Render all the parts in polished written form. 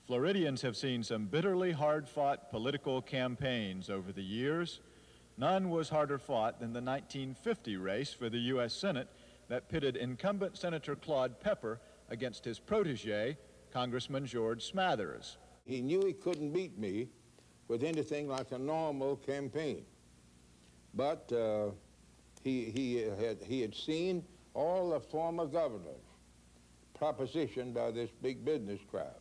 Floridians have seen some bitterly hard-fought political campaigns over the years. None was harder fought than the 1950 race for the U.S. Senate that pitted incumbent Senator Claude Pepper against his protege, Congressman George Smathers. He knew he couldn't beat me with anything like a normal campaign. But he had seen all the former governors propositioned by this big business crowd.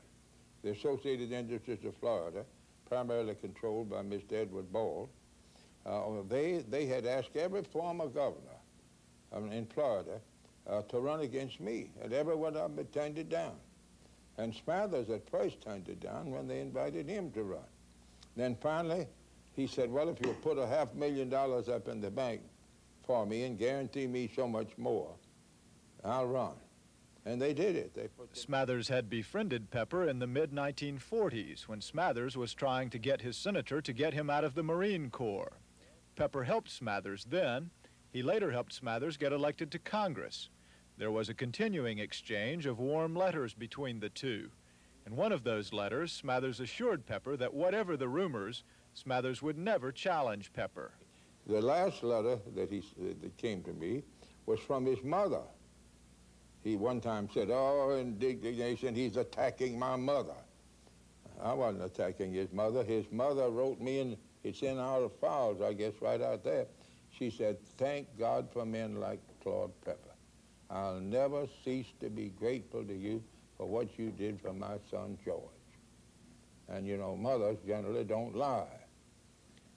The Associated Industries of Florida, primarily controlled by Mr. Edward Ball, they had asked every former governor in Florida to run against me, and every one of them had turned it down. And Smathers at first turned it down when they invited him to run. Then finally, he said, well, if you'll put $500,000 up in the bank for me and guarantee me so much more, I'll run. And they did it. Smathers had befriended Pepper in the mid-1940s when Smathers was trying to get his senator to get him out of the Marine Corps. Pepper helped Smathers then. He later helped Smathers get elected to Congress. There was a continuing exchange of warm letters between the two. In one of those letters, Smathers assured Pepper that whatever the rumors, Smathers would never challenge Pepper. The last letter that came to me was from his mother. He one time said, oh, indignation, he's attacking my mother. I wasn't attacking his mother. His mother wrote me, and it's in our files, I guess, right out there. She said, thank God for men like Claude Pepper. I'll never cease to be grateful to you for what you did for my son, George. And, you know, mothers generally don't lie.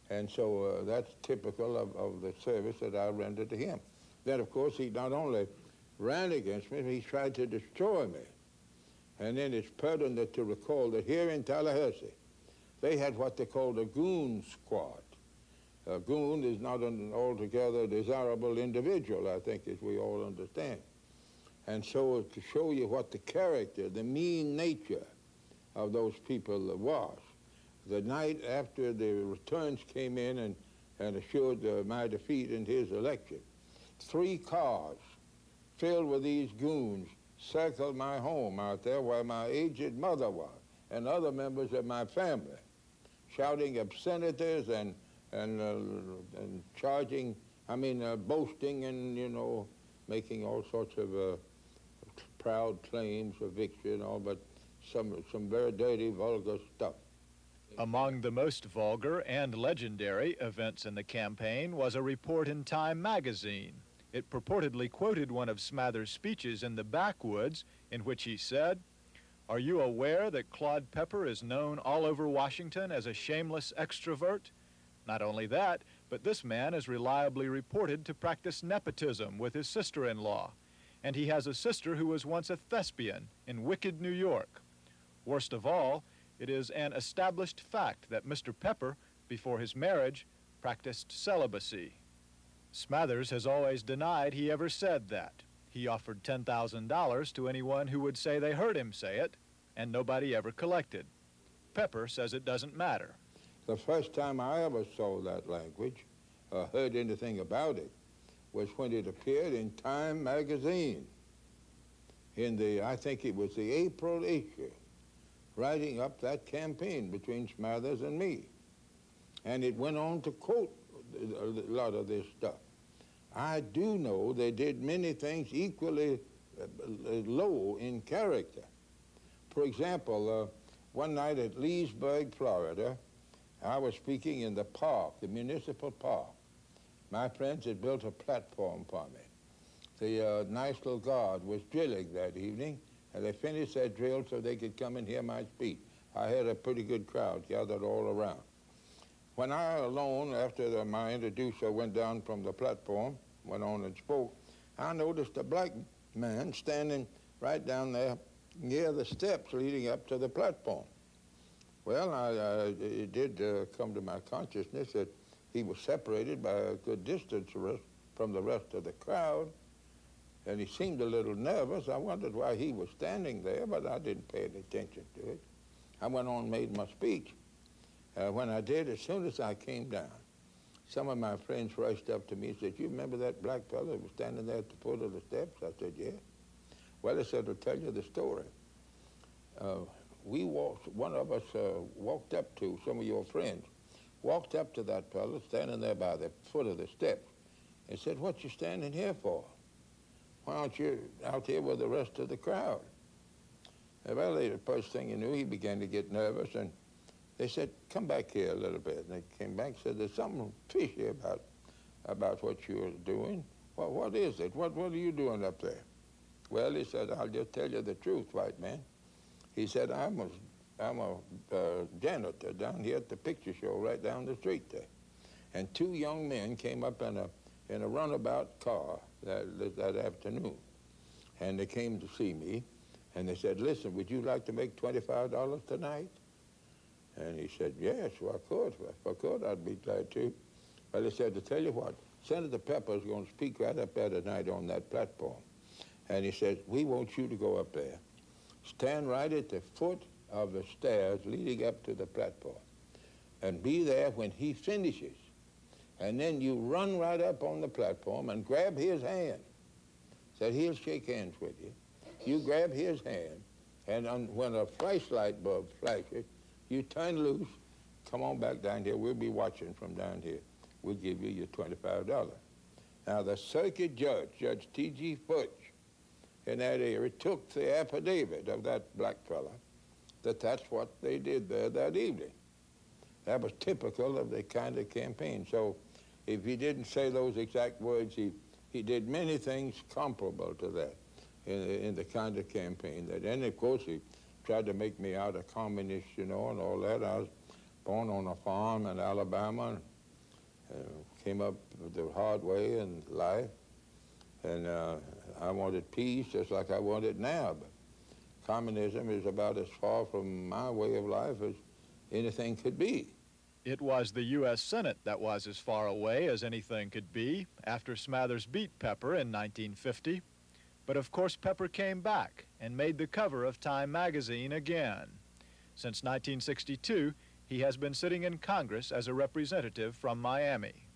And so that's typical of the service that I rendered to him. Then, of course, he not only ran against me, he tried to destroy me. And then it's pertinent to recall that here in Tallahassee, they had what they called a goon squad. A goon is not an altogether desirable individual, I think, as we all understand. And so to show you what the character, the mean nature of those people was, the night after the returns came in and assured my defeat in his election, 3 cars filled with these goons circled my home out there where my aged mother was and other members of my family, shouting obscenities and charging, boasting and, you know, making all sorts of proud claims of victory and all, but some very dirty, vulgar stuff. Among the most vulgar and legendary events in the campaign was a report in Time magazine. It purportedly quoted one of Smathers' speeches in the backwoods in which he said, "Are you aware that Claude Pepper is known all over Washington as a shameless extrovert? Not only that, but this man is reliably reported to practice nepotism with his sister-in-law, and he has a sister who was once a thespian in wicked New York. Worst of all, it is an established fact that Mr. Pepper, before his marriage, practiced celibacy." Smathers has always denied he ever said that. He offered $10,000 to anyone who would say they heard him say it, and nobody ever collected. Pepper says it doesn't matter. The first time I ever saw that language, or heard anything about it, was when it appeared in Time magazine. In I think it was the April issue, writing up that campaign between Smathers and me. And it went on to quote a lot of this stuff. I do know they did many things equally low in character. For example, one night at Leesburg, Florida, I was speaking in the park, the municipal park. My friends had built a platform for me. The National Guard was drilling that evening, and they finished their drill so they could come and hear my speech. I had a pretty good crowd gathered all around. When I alone, after my introducer went down from the platform, went on and spoke, I noticed a black man standing right down there near the steps leading up to the platform. Well, it did come to my consciousness that he was separated by a good distance from the rest of the crowd, and he seemed a little nervous. I wondered why he was standing there, but I didn't pay any attention to it. I went on and made my speech. When I did, as soon as I came down, some of my friends rushed up to me and said, "You remember that black fellow who was standing there at the foot of the steps?" I said, "Yeah." Well, they said, "I'll tell you the story. one of us walked up to, some of your friends, walked up to that fellow standing there by the foot of the steps and said, "What you standing here for? Why aren't you out here with the rest of the crowd?" And well, the first thing you knew, he began to get nervous, and they said, "Come back here a little bit." And they came back and said, "There's something fishy about what you're doing." "Well, what is it? What are you doing up there?" "Well," he said, "I'll just tell you the truth, white man." He said, I'm a janitor down here at the picture show right down the street there. And two young men came up in a runabout car that afternoon. And they came to see me, and they said, "Listen, would you like to make $25 tonight?" And he said, "Yes, well, I could. If I could, I'd be glad to." But he said, "To tell you what, Senator Pepper's going to speak right up there tonight on that platform." And he said, "We want you to go up there, stand right at the foot of the stairs leading up to the platform, and be there when he finishes. And then you run right up on the platform and grab his hand." Said, "He'll shake hands with you. You grab his hand, and when a flashlight bulb flashes, you turn loose, come on back down here. We'll be watching from down here. We'll give you your $25. Now, the circuit judge, Judge T.G. Fudge, in that area, took the affidavit of that black fella that that's what they did there that evening. That was typical of the kind of campaign. So if he didn't say those exact words, he did many things comparable to that in the kind of campaign. That, and of course, he tried to make me out a communist, you know, and all that. I was born on a farm in Alabama, and came up the hard way in life. And I wanted peace just like I want it now. But communism is about as far from my way of life as anything could be. It was the U.S. Senate that was as far away as anything could be after Smathers beat Pepper in 1950. But of course Pepper came back and made the cover of Time magazine again. Since 1962, he has been sitting in Congress as a representative from Miami.